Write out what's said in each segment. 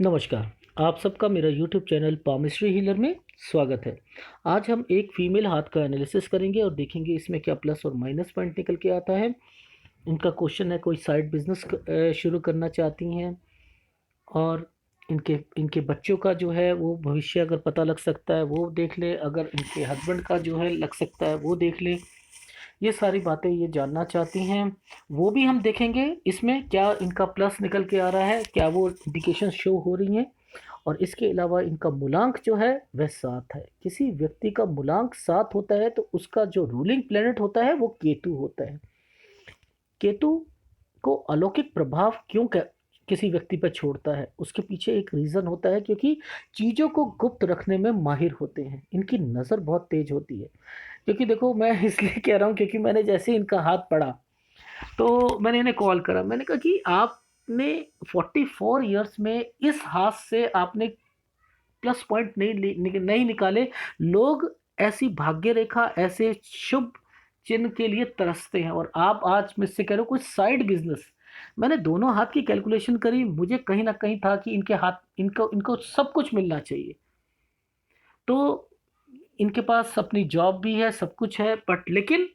नमस्कार। आप सबका मेरा यूट्यूब चैनल पामिस्ट्री हीलर में स्वागत है। आज हम एक फीमेल हाथ का एनालिसिस करेंगे और देखेंगे इसमें क्या प्लस और माइनस पॉइंट निकल के आता है। इनका क्वेश्चन है, कोई साइड बिजनेस शुरू करना चाहती हैं और इनके इनके बच्चों का जो है वो भविष्य अगर पता लग सकता है वो देख ले, अगर इनके हस्बैंड का जो है लग सकता है वो देख ले। ये सारी बातें ये जानना चाहती हैं, वो भी हम देखेंगे। इसमें क्या इनका प्लस निकल के आ रहा है, क्या वो इंडिकेशन शो हो रही हैं। और इसके अलावा इनका मूलांक जो है वह 7 है। किसी व्यक्ति का मूलांक 7 होता है तो उसका जो रूलिंग प्लेनेट होता है वो केतु होता है। केतु को अलौकिक प्रभाव क्यों किसी व्यक्ति पर छोड़ता है, उसके पीछे एक रीज़न होता है, क्योंकि चीज़ों को गुप्त रखने में माहिर होते हैं। इनकी नज़र बहुत तेज होती है। क्योंकि देखो, मैं इसलिए कह रहा हूँ क्योंकि मैंने जैसे ही इनका हाथ पढ़ा तो मैंने इन्हें कॉल करा। मैंने कहा कि आपने 44 इयर्स में इस हाथ से आपने प्लस पॉइंट नहीं निकाले। लोग ऐसी भाग्य रेखा, ऐसे शुभ चिन्ह के लिए तरसते हैं, और आप आज मुझसे कह रहे हो कोई साइड बिजनेस। मैंने दोनों हाथ की कैलकुलेशन करी, मुझे कहीं ना कहीं था कि इनके हाथ, इनको इनको सब कुछ मिलना चाहिए। तो इनके पास अपनी जॉब भी है, सब कुछ है, बट लेकिन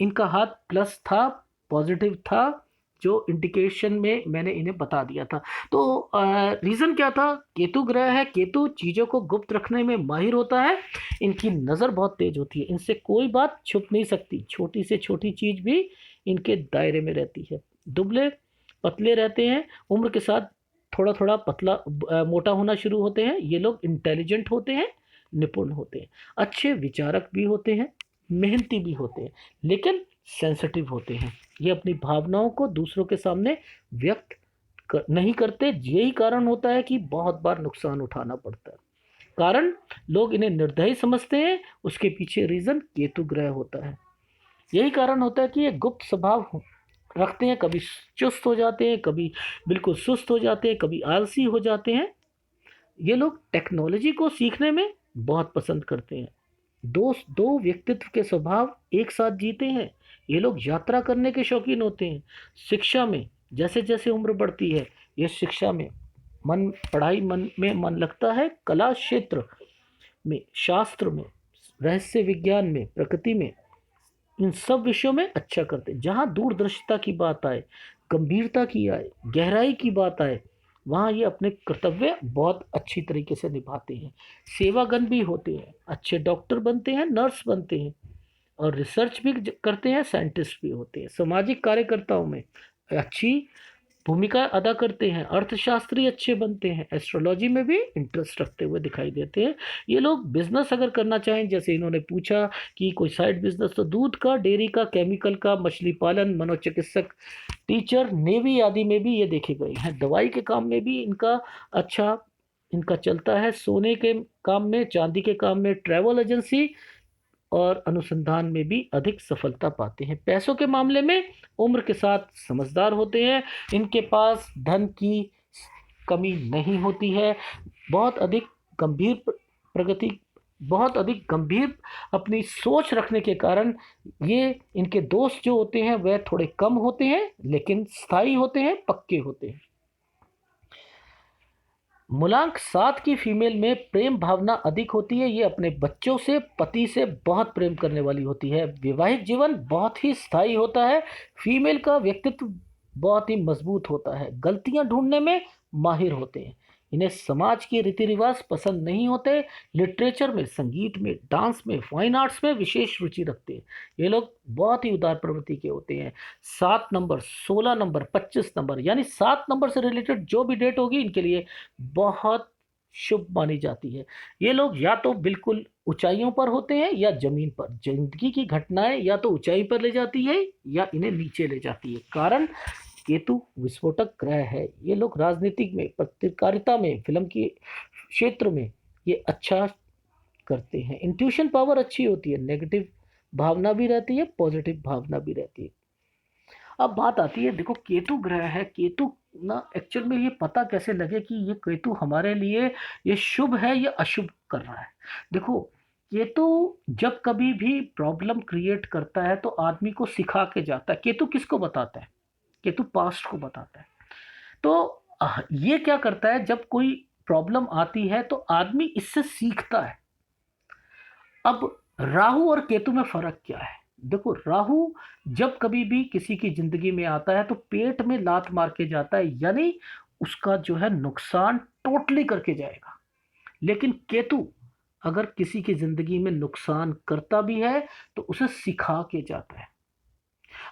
इनका हाथ प्लस था, पॉजिटिव था, जो इंडिकेशन में मैंने इन्हें बता दिया था। तो रीज़न क्या था? केतु ग्रह है। केतु चीज़ों को गुप्त रखने में माहिर होता है। इनकी नज़र बहुत तेज होती है, इनसे कोई बात छुप नहीं सकती। छोटी से छोटी चीज़ भी इनके दायरे में रहती है। दुबले पतले रहते हैं, उम्र के साथ थोड़ा थोड़ा पतला मोटा होना शुरू होते हैं। ये लोग इंटेलिजेंट होते हैं, निपुण होते हैं, अच्छे विचारक भी होते हैं, मेहनती भी होते हैं, लेकिन सेंसिटिव होते हैं। ये अपनी भावनाओं को दूसरों के सामने व्यक्त नहीं करते। यही कारण होता है कि बहुत बार नुकसान उठाना पड़ता है। कारण लोग इन्हें निर्दयी समझते हैं, उसके पीछे रीजन केतु ग्रह होता है। यही कारण होता है कि ये गुप्त स्वभाव रखते हैं। कभी चुस्त हो जाते हैं, कभी बिल्कुल सुस्त हो जाते हैं, कभी आलसी हो जाते हैं। ये लोग टेक्नोलॉजी को सीखने में बहुत पसंद करते हैं। दो व्यक्तित्व के स्वभाव एक साथ जीते हैं। ये लोग यात्रा करने के शौकीन होते हैं। शिक्षा में जैसे जैसे उम्र बढ़ती है, ये शिक्षा में पढ़ाई में मन लगता है। कला क्षेत्र में, शास्त्र में, रहस्य विज्ञान में, प्रकृति में, इन सब विषयों में अच्छा करते हैं। जहाँ दूरदर्शिता की बात आए, गंभीरता की आए, गहराई की बात आए, वहाँ ये अपने कर्तव्य बहुत अच्छी तरीके से निभाते हैं। सेवागन भी होते हैं, अच्छे डॉक्टर बनते हैं, नर्स बनते हैं, और रिसर्च भी करते हैं, साइंटिस्ट भी होते हैं। सामाजिक कार्यकर्ताओं में अच्छी भूमिका अदा करते हैं। अर्थशास्त्री अच्छे बनते हैं, एस्ट्रोलॉजी में भी इंटरेस्ट रखते हुए दिखाई देते हैं। ये लोग बिजनेस अगर करना चाहें, जैसे इन्होंने पूछा कि कोई साइड बिजनेस, तो दूध का, डेयरी का, केमिकल का, मछली पालन, मनोचिकित्सक, टीचर, नेवी आदि में भी ये देखे गए हैं। दवाई के काम में भी अच्छा इनका चलता है। सोने के काम में, चांदी के काम में, ट्रैवल एजेंसी और अनुसंधान में भी अधिक सफलता पाते हैं। पैसों के मामले में उम्र के साथ समझदार होते हैं। इनके पास धन की कमी नहीं होती है। बहुत अधिक गंभीर प्रगति, बहुत अधिक गंभीर अपनी सोच रखने के कारण ये, इनके दोस्त जो होते हैं वह थोड़े कम होते हैं, लेकिन स्थायी होते हैं, पक्के होते हैं। मूलांक 7 की फीमेल में प्रेम भावना अधिक होती है। ये अपने बच्चों से, पति से बहुत प्रेम करने वाली होती है। वैवाहिक जीवन बहुत ही स्थायी होता है। फीमेल का व्यक्तित्व बहुत ही मजबूत होता है। गलतियां ढूंढने में माहिर होते हैं। इन्हें समाज के रीति रिवाज पसंद नहीं होते। लिटरेचर में, संगीत में, डांस में, फाइन आर्ट्स में विशेष रुचि रखते हैं। ये लोग बहुत ही उदार प्रवृत्ति के होते हैं। 7 नंबर, 16 नंबर, 25 नंबर, यानी 7 नंबर से रिलेटेड जो भी डेट होगी इनके लिए बहुत शुभ मानी जाती है। ये लोग या तो बिल्कुल ऊंचाइयों पर होते हैं या जमीन पर। जिंदगी की घटनाएं या तो ऊंचाई पर ले जाती है या इन्हें नीचे ले जाती है। कारण केतु विस्फोटक ग्रह है। ये लोग राजनीतिक में, पत्रकारिता में, फिल्म के क्षेत्र में ये अच्छा करते हैं। इंट्यूशन पावर अच्छी होती है। नेगेटिव भावना भी रहती है, पॉजिटिव भावना भी रहती है। अब बात आती है, देखो केतु ग्रह है। केतु ना, एक्चुअल में ये पता कैसे लगे कि ये केतु हमारे लिए ये शुभ है या अशुभ कर रहा है। देखो, केतु जब कभी भी प्रॉब्लम क्रिएट करता है तो आदमी को सिखा के जाता है। केतु किसको बताता है? केतु पास्ट को बताता है। तो ये क्या करता है, जब कोई प्रॉब्लम आती है तो आदमी इससे सीखता है। अब राहु और केतु में फर्क क्या है? देखो, राहु जब कभी भी किसी की जिंदगी में आता है तो पेट में लात मार के जाता है, यानी उसका जो है नुकसान टोटली करके जाएगा। लेकिन केतु अगर किसी की जिंदगी में नुकसान करता भी है तो उसे सिखा के जाता है।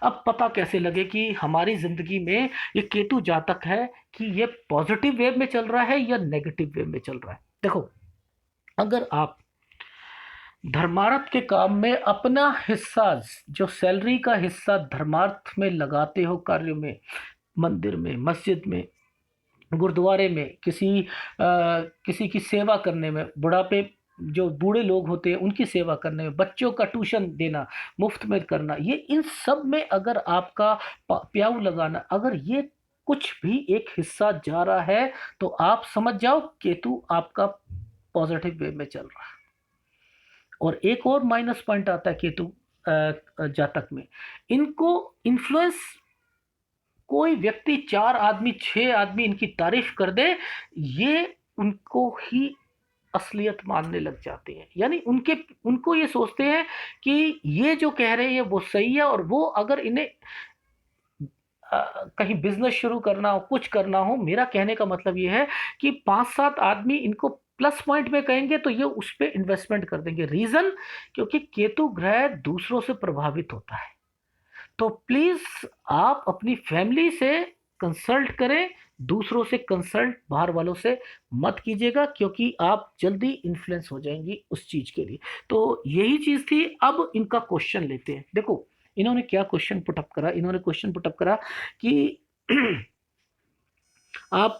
अब पता कैसे लगे कि हमारी जिंदगी में ये केतु जातक है कि ये पॉजिटिव वे में चल रहा है या नेगेटिव वे में चल रहा है? देखो, अगर आप धर्मार्थ के काम में अपना हिस्सा, जो सैलरी का हिस्सा धर्मार्थ में लगाते हो, कार्यों में, मंदिर में, मस्जिद में, गुरुद्वारे में, किसी की सेवा करने में, बुढ़ापे जो बूढ़े लोग होते हैं उनकी सेवा करने में, बच्चों का ट्यूशन देना, मुफ्त में करना, ये इन सब में अगर आपका प्याऊ लगाना, अगर ये कुछ भी एक हिस्सा जा रहा है तो आप समझ जाओ केतु आपका पॉजिटिव वे में चल रहा है। और एक और माइनस पॉइंट आता है केतु जातक में, इनको इन्फ्लुएंस, कोई व्यक्ति 4 आदमी 6 आदमी इनकी तारीफ कर दे, ये उनको ही असलियत मानने लग जाते हैं। यानी उनको ये सोचते हैं कि ये जो कह रहे हैं वो सही है, और वो अगर इन्हें कहीं बिजनेस शुरू करना हो, कुछ करना हो, मेरा कहने का मतलब ये है कि 5-7 आदमी इनको प्लस पॉइंट में कहेंगे तो ये उस पर इन्वेस्टमेंट कर देंगे। रीजन, क्योंकि केतु ग्रह दूसरों से प्रभावित होता है। तो प्लीज आप अपनी फैमिली से कंसल्ट करें, दूसरों से कंसल्ट बाहर वालों से मत कीजिएगा, क्योंकि आप जल्दी इन्फ्लुएंस हो जाएंगी उस चीज के लिए। तो यही चीज थी। अब इनका क्वेश्चन लेते हैं। देखो, इन्होंने क्या क्वेश्चन पुटअप करा? इन्होंने क्वेश्चन पुटअप करा कि आप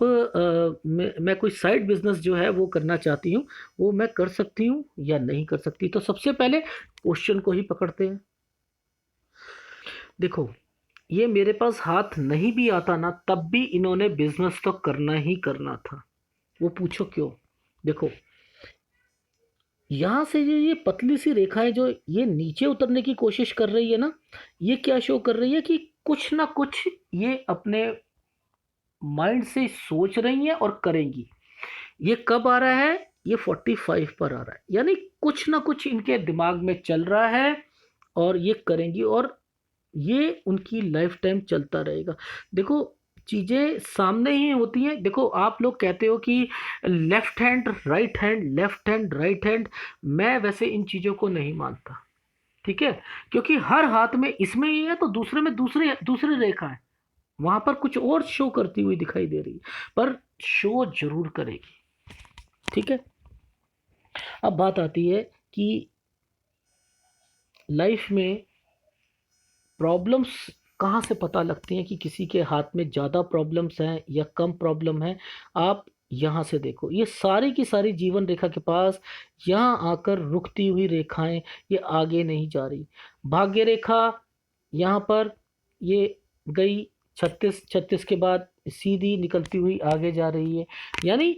मैं कोई साइड बिजनेस जो है वो करना चाहती हूँ, वो मैं कर सकती हूँ या नहीं कर सकती। तो सबसे पहले क्वेश्चन को ही पकड़ते हैं। देखो, ये मेरे पास हाथ नहीं भी आता ना, तब भी इन्होंने बिजनेस तो करना ही करना था। वो पूछो क्यों? देखो, यहां से ये पतली सी रेखाएं जो ये नीचे उतरने की कोशिश कर रही है ना, ये क्या शो कर रही है कि कुछ ना कुछ ये अपने माइंड से सोच रही हैं और करेंगी। ये कब आ रहा है? ये 45 पर आ रहा है, यानी कुछ ना कुछ इनके दिमाग में चल रहा है और ये करेंगी, और ये उनकी लाइफ टाइम चलता रहेगा। देखो, चीजें सामने ही होती हैं। देखो, आप लोग कहते हो कि left hand right hand, left hand right hand, मैं वैसे इन चीजों को नहीं मानता, ठीक है? क्योंकि हर हाथ में इसमें ये है तो दूसरे में दूसरी रेखा है, वहां पर कुछ और शो करती हुई दिखाई दे रही है, पर शो जरूर करेगी, ठीक है? अब बात आती है कि लाइफ में प्रॉब्लम्स कहाँ से पता लगती हैं कि किसी के हाथ में ज़्यादा प्रॉब्लम्स हैं या कम प्रॉब्लम है। आप यहाँ से देखो, ये सारी की सारी जीवन रेखा के पास यहाँ आकर रुकती हुई रेखाएं, ये आगे नहीं जा रही। भाग्य रेखा यहाँ पर ये गई 36 के बाद सीधी निकलती हुई आगे जा रही है, यानी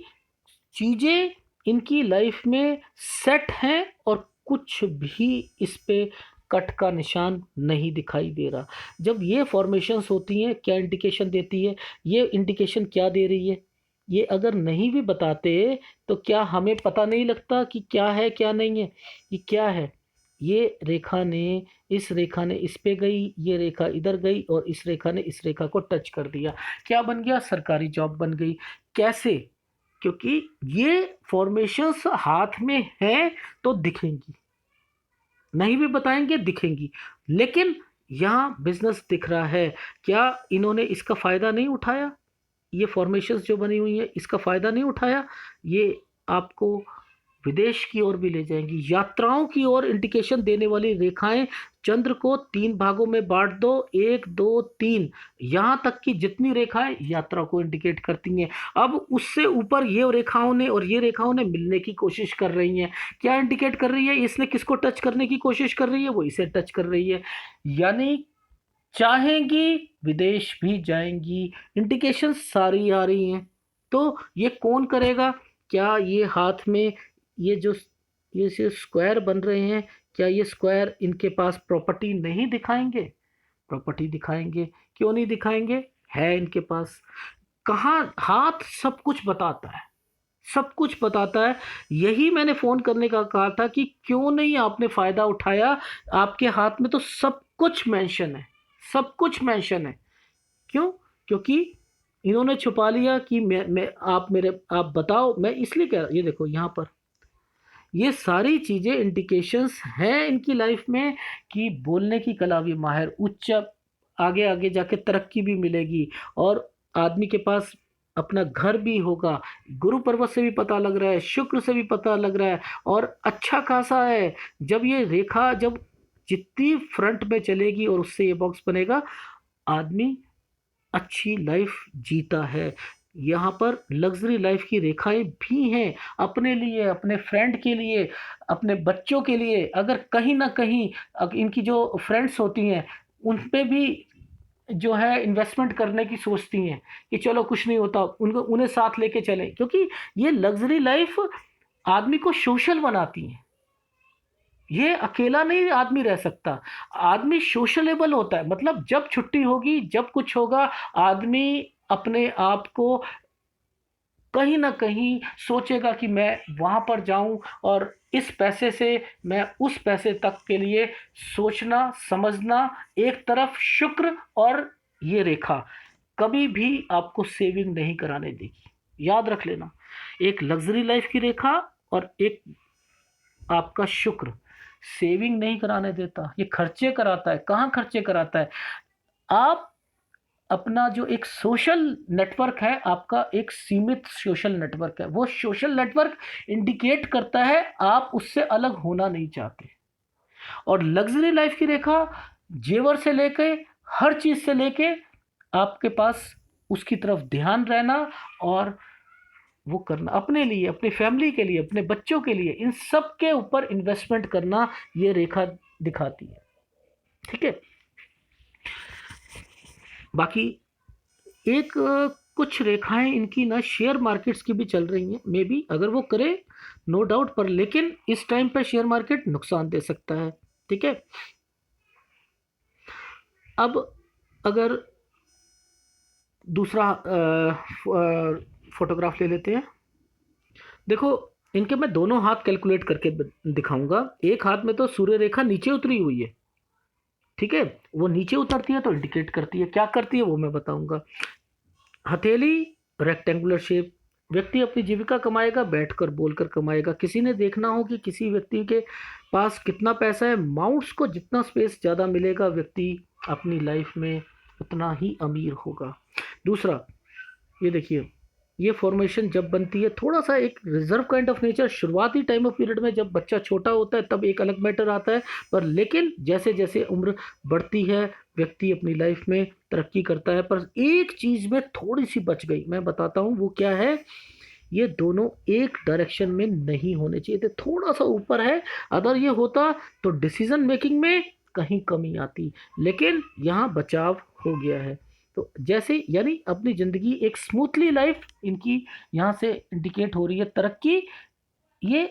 चीज़ें इनकी लाइफ में सेट हैं और कुछ भी इस पे कट का निशान नहीं दिखाई दे रहा। जब ये फॉर्मेशंस होती हैं, क्या इंडिकेशन देती है? ये इंडिकेशन क्या दे रही है? ये अगर नहीं भी बताते तो क्या हमें पता नहीं लगता कि क्या है क्या नहीं है? ये क्या है? ये रेखा ने, इस रेखा ने इस पे गई, ये रेखा इधर गई और इस रेखा ने इस रेखा को टच कर दिया। क्या बन गया? सरकारी जॉब बन गई। कैसे? क्योंकि ये फॉर्मेशंस हाथ में है तो दिखेंगी, नहीं भी बताएंगे दिखेंगी। लेकिन यहाँ बिजनेस दिख रहा है, क्या इन्होंने इसका फायदा नहीं उठाया? ये फॉर्मेशंस जो बनी हुई है इसका फायदा नहीं उठाया? ये आपको विदेश की ओर भी ले जाएंगी, यात्राओं की ओर इंडिकेशन देने वाली रेखाएं। चंद्र को 3 भागों में बांट दो, 1 2 3, यहां तक की जितनी रेखाएं यात्रा को इंडिकेट करती हैं। अब उससे ऊपर ये रेखाओं ने और ये रेखाओं ने मिलने की कोशिश कर रही हैं। क्या इंडिकेट कर रही है? इसने किसको टच करने की कोशिश कर रही है? वो इसे टच कर रही है, यानी चाहेंगी विदेश भी जाएंगी। इंडिकेशन सारी आ रही हैं। तो ये कौन करेगा? क्या ये हाथ में ये जो स्क्वायर बन रहे हैं, क्या ये स्क्वायर इनके पास प्रॉपर्टी नहीं दिखाएंगे? प्रॉपर्टी दिखाएंगे। क्यों नहीं दिखाएंगे? है इनके पास। कहाँ हाथ सब कुछ बताता है। सब कुछ बताता है। यही मैंने फ़ोन करने का कहा था कि क्यों नहीं आपने फ़ायदा उठाया। आपके हाथ में तो सब कुछ मेंशन है, सब कुछ मेंशन है। क्यों? क्योंकि इन्होंने छुपा लिया कि मैं आप बताओ। मैं इसलिए कह रहा, ये देखो यहाँ पर ये सारी चीज़ें इंडिकेशंस हैं इनकी लाइफ में कि बोलने की कला भी माहिर, उच्च, आगे आगे जाके तरक्की भी मिलेगी और आदमी के पास अपना घर भी होगा। गुरु पर्वत से भी पता लग रहा है, शुक्र से भी पता लग रहा है और अच्छा खासा है। जब ये रेखा जब जितनी फ्रंट में चलेगी और उससे ये बॉक्स बनेगा, आदमी अच्छी लाइफ जीता है। यहाँ पर लग्जरी लाइफ की रेखाएं भी हैं, अपने लिए, अपने फ्रेंड के लिए, अपने बच्चों के लिए। अगर कहीं ना कहीं इनकी जो फ्रेंड्स होती हैं उन पे भी जो है इन्वेस्टमेंट करने की सोचती हैं कि चलो कुछ नहीं होता, उनको उन्हें साथ लेके चलें, क्योंकि ये लग्जरी लाइफ आदमी को सोशल बनाती है। ये अकेला नहीं आदमी रह सकता, आदमी सोशलेबल होता है। मतलब जब छुट्टी होगी, जब कुछ होगा, आदमी अपने आप को कहीं ना कहीं सोचेगा कि मैं वहां पर जाऊं और इस पैसे से मैं उस पैसे तक के लिए सोचना समझना। एक तरफ शुक्र और ये रेखा कभी भी आपको सेविंग नहीं कराने देगी, याद रख लेना। एक लग्जरी लाइफ की रेखा और एक आपका शुक्र सेविंग नहीं कराने देता, ये खर्चे कराता है। कहाँ खर्चे कराता है? आप अपना जो एक सोशल नेटवर्क है, आपका एक सीमित सोशल नेटवर्क है, वो सोशल नेटवर्क इंडिकेट करता है आप उससे अलग होना नहीं चाहते। और लग्जरी लाइफ की रेखा जेवर से लेके हर चीज से लेके आपके पास उसकी तरफ ध्यान रहना और वो करना अपने लिए, अपनी फैमिली के लिए, अपने बच्चों के लिए, इन सब के ऊपर इन्वेस्टमेंट करना ये रेखा दिखाती है। ठीक है। बाकी एक कुछ रेखाएं इनकी ना शेयर मार्केट्स की भी चल रही हैं, मे बी अगर वो करे, नो डाउट। पर लेकिन इस टाइम पे शेयर मार्केट नुकसान दे सकता है। ठीक है। अब अगर दूसरा फोटोग्राफ ले लेते हैं। देखो, इनके मैं दोनों हाथ कैलकुलेट करके दिखाऊंगा। एक हाथ में तो सूर्य रेखा नीचे उतरी हुई है, ठीक है। वो नीचे उतरती है तो इंडिकेट करती है, क्या करती है वो मैं बताऊंगा। हथेली रेक्टेंगुलर शेप, व्यक्ति अपनी जीविका कमाएगा, बैठकर बोलकर कमाएगा। किसी ने देखना हो कि किसी व्यक्ति के पास कितना पैसा है, माउंट्स को जितना स्पेस ज़्यादा मिलेगा, व्यक्ति अपनी लाइफ में उतना ही अमीर होगा। दूसरा, ये देखिए, ये फॉर्मेशन जब बनती है, थोड़ा सा एक रिजर्व काइंड ऑफ नेचर शुरुआती टाइम ऑफ पीरियड में, जब बच्चा छोटा होता है तब एक अलग मैटर आता है। पर लेकिन जैसे जैसे उम्र बढ़ती है, व्यक्ति अपनी लाइफ में तरक्की करता है। पर एक चीज़ में थोड़ी सी बच गई, मैं बताता हूँ वो क्या है। ये दोनों एक डायरेक्शन में नहीं होने चाहिए थे, थोड़ा सा ऊपर है। अगर ये होता तो डिसीजन मेकिंग में कहीं कमी आती, लेकिन यहाँ बचाव हो गया है। तो जैसे यानी अपनी ज़िंदगी एक स्मूथली लाइफ इनकी यहाँ से इंडिकेट हो रही है। तरक्की, ये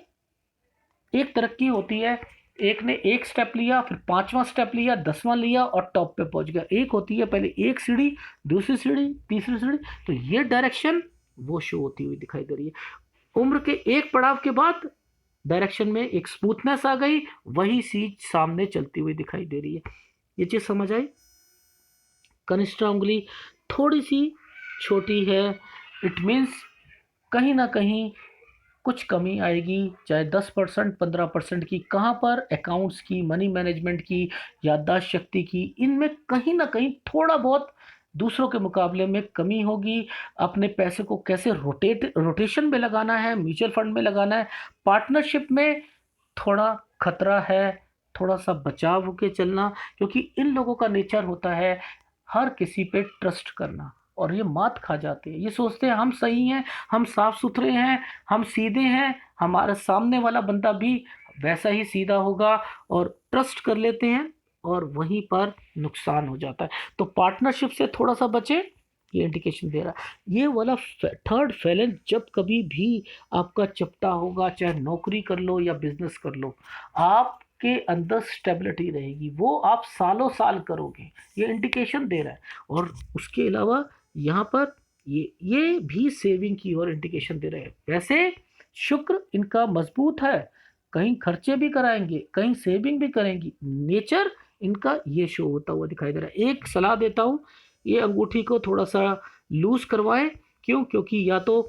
एक तरक्की होती है, एक ने एक स्टेप लिया, फिर पांचवा स्टेप लिया, 10वां लिया और टॉप पे पहुंच गया। एक होती है पहले एक सीढ़ी, दूसरी सीढ़ी, तीसरी सीढ़ी। तो ये डायरेक्शन वो शो होती हुई दिखाई दे रही है। उम्र के एक पड़ाव के बाद डायरेक्शन में एक स्मूथनेस आ गई, वही चीज सामने चलती हुई दिखाई दे रही है। ये चीज समझ आई? कनिष्ठा उंगली थोड़ी सी छोटी है, इट मीन्स कहीं ना कहीं कुछ कमी आएगी, चाहे 10% 15% की। कहाँ पर? अकाउंट्स की, मनी मैनेजमेंट की, याददाश्त शक्ति की, इनमें कहीं ना कहीं थोड़ा बहुत दूसरों के मुकाबले में कमी होगी। अपने पैसे को कैसे रोटेशन में लगाना है, म्यूचुअल फंड में लगाना है, पार्टनरशिप में थोड़ा खतरा है। थोड़ा सा बचाव होके चलना, क्योंकि इन लोगों का नेचर होता है हर किसी पे ट्रस्ट करना, और ये मात खा जाते हैं। ये सोचते हैं हम सही हैं, हम साफ सुथरे हैं, हम सीधे हैं, हमारे सामने वाला बंदा भी वैसा ही सीधा होगा, और ट्रस्ट कर लेते हैं और वहीं पर नुकसान हो जाता है। तो पार्टनरशिप से थोड़ा सा बचे, ये इंडिकेशन दे रहा है। ये वाला थर्ड फैलेंस जब कभी भी आपका चपटा होगा, चाहे नौकरी कर लो या बिजनेस कर लो, आपके अंदर स्टेबिलिटी रहेगी, वो आप सालों साल करोगे, ये इंडिकेशन दे रहा है। और उसके अलावा यहाँ पर ये भी सेविंग की ओर इंडिकेशन दे रहे हैं। वैसे शुक्र इनका मजबूत है, कहीं खर्चे भी कराएंगे, कहीं सेविंग भी करेंगी। नेचर इनका ये शो होता हुआ दिखाई दे रहा है। एक सलाह देता हूँ, ये अंगूठी को थोड़ा सा लूज करवाएं। क्यों? क्योंकि या तो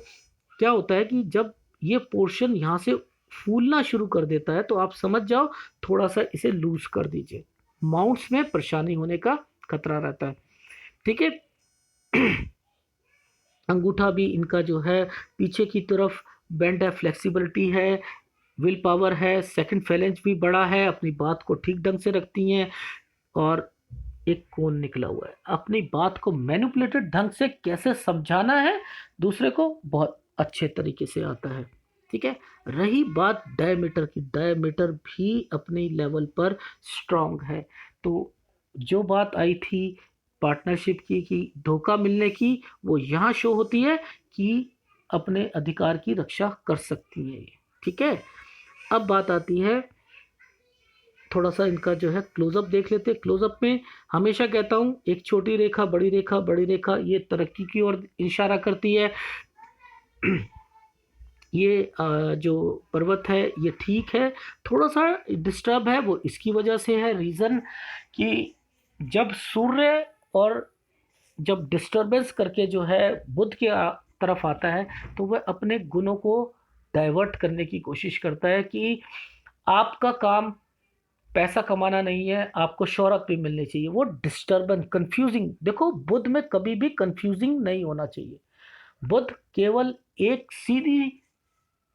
क्या होता है कि जब ये पोर्शन यहाँ से फूलना शुरू कर देता है तो आप समझ जाओ, थोड़ा सा इसे लूज कर दीजिए, माउंट्स में परेशानी होने का खतरा रहता है। ठीक है। अंगूठा भी इनका जो है पीछे की तरफ बेंड है, फ्लेक्सिबिलिटी है, विल पावर है, सेकंड फैलेंज भी बड़ा है, अपनी बात को ठीक ढंग से रखती हैं। और एक कोन निकला हुआ है, अपनी बात को मैनिपुलेटेड ढंग से कैसे समझाना है दूसरे को, बहुत अच्छे तरीके से आता है। ठीक है। रही बात डायमीटर की, डायमीटर भी अपने लेवल पर स्ट्रांग है। तो जो बात आई थी पार्टनरशिप की कि धोखा मिलने की, वो यहाँ शो होती है कि अपने अधिकार की रक्षा कर सकती है ये। ठीक है। अब बात आती है, थोड़ा सा इनका जो है क्लोजअप देख लेते हैं। क्लोजअप में हमेशा कहता हूँ, एक छोटी रेखा, बड़ी रेखा, बड़ी रेखा, ये तरक्की की ओर इशारा करती है। ये जो पर्वत है ये ठीक है, थोड़ा सा डिस्टर्ब है, वो इसकी वजह से है। रीज़न कि जब सूर्य और जब डिस्टरबेंस करके जो है बुध के तरफ आता है, तो वह अपने गुणों को डाइवर्ट करने की कोशिश करता है कि आपका काम पैसा कमाना नहीं है, आपको शोहरत भी मिलनी चाहिए। वो डिस्टर्बेंस, कंफ्यूजिंग, देखो बुध में कभी भी कंफ्यूजिंग नहीं होना चाहिए। बुध केवल एक सीधी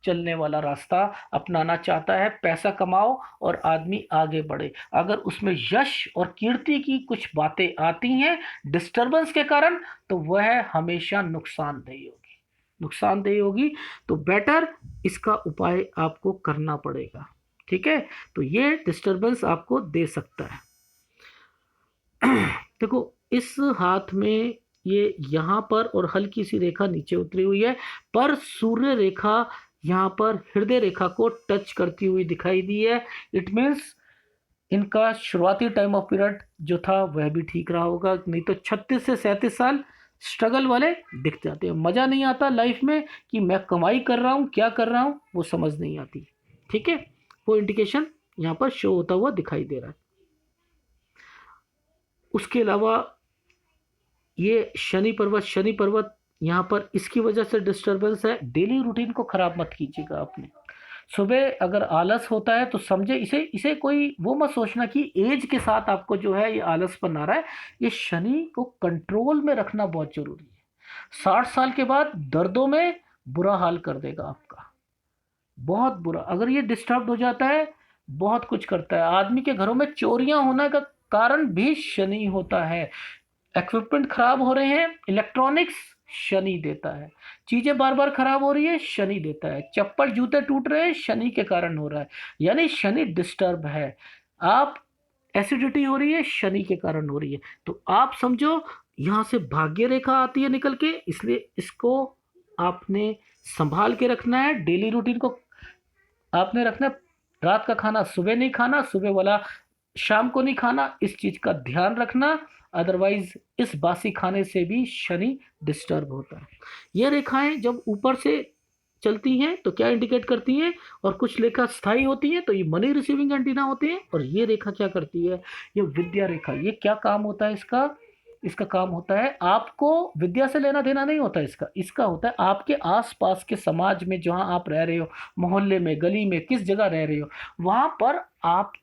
चलने वाला रास्ता अपनाना चाहता है, पैसा कमाओ और आदमी आगे बढ़े। अगर उसमें यश और कीर्ति की कुछ बातें आती हैं डिस्टरबेंस के कारण, तो वह हमेशा नुकसानदेही होगी, नुकसानदेही होगी। तो बेटर इसका उपाय आपको करना पड़ेगा। ठीक है। तो ये डिस्टरबेंस आपको दे सकता है। देखो इस हाथ में ये यहाँ पर और हल्की सी रेखा नीचे उतरी हुई है, पर सूर्य रेखा यहाँ पर हृदय रेखा को टच करती हुई दिखाई दी है। इट मीन्स इनका शुरुआती टाइम ऑफ पीरियड जो था वह भी ठीक रहा होगा, नहीं तो 36 से 37 साल स्ट्रगल वाले दिख जाते हैं। मज़ा नहीं आता लाइफ में कि मैं कमाई कर रहा हूँ, क्या कर रहा हूँ, वो समझ नहीं आती। ठीक है। वो इंडिकेशन यहाँ पर शो होता हुआ दिखाई दे रहा है। उसके अलावा ये शनि पर्वत यहाँ पर इसकी वजह से डिस्टरबेंस है। डेली रूटीन को खराब मत कीजिएगा आपने। सुबह अगर आलस होता है तो समझे इसे इसे कोई वो मत सोचना कि एज के साथ आपको जो है ये आलसपन आ रहा है। ये शनि को कंट्रोल में रखना बहुत जरूरी है। 60 साल के बाद दर्दों में बुरा हाल कर देगा आपका, बहुत बुरा। अगर ये डिस्टर्ब हो जाता है, बहुत कुछ करता है। आदमी के घरों में चोरियां होने का कारण भी शनि होता है। इक्विपमेंट खराब हो रहे हैं, इलेक्ट्रॉनिक्स, शनि देता है। चीजें बार बार खराब हो रही है, शनि देता है। चप्पल जूते टूट रहे हैं, शनि के कारण हो रहा है, यानी शनि डिस्टर्ब है। आप एसिडिटी हो रही है, शनि के कारण हो रही है। तो आप समझो यहाँ से भाग्य रेखा आती है निकल के, इसलिए इसको आपने संभाल के रखना है। डेली रूटीन को आपने रखना है। रात का खाना सुबह नहीं खाना, सुबह वाला शाम को नहीं खाना, इस चीज का ध्यान रखना। अदरवाइज इस बासी खाने से भी शनि डिस्टर्ब होता है। ये रेखाएं जब ऊपर से चलती हैं तो क्या इंडिकेट करती हैं, और कुछ रेखा स्थायी होती हैं तो ये मनी रिसीविंग एंटीना होते हैं। और ये रेखा क्या करती है, ये विद्या रेखा। ये क्या काम होता है इसका, इसका काम होता है, आपको विद्या से लेना देना नहीं होता इसका, इसका होता है आपके आसपास के समाज में जहां आप रह रहे हो, मोहल्ले में, गली में, किस जगह रह रहे हो, वहां पर आप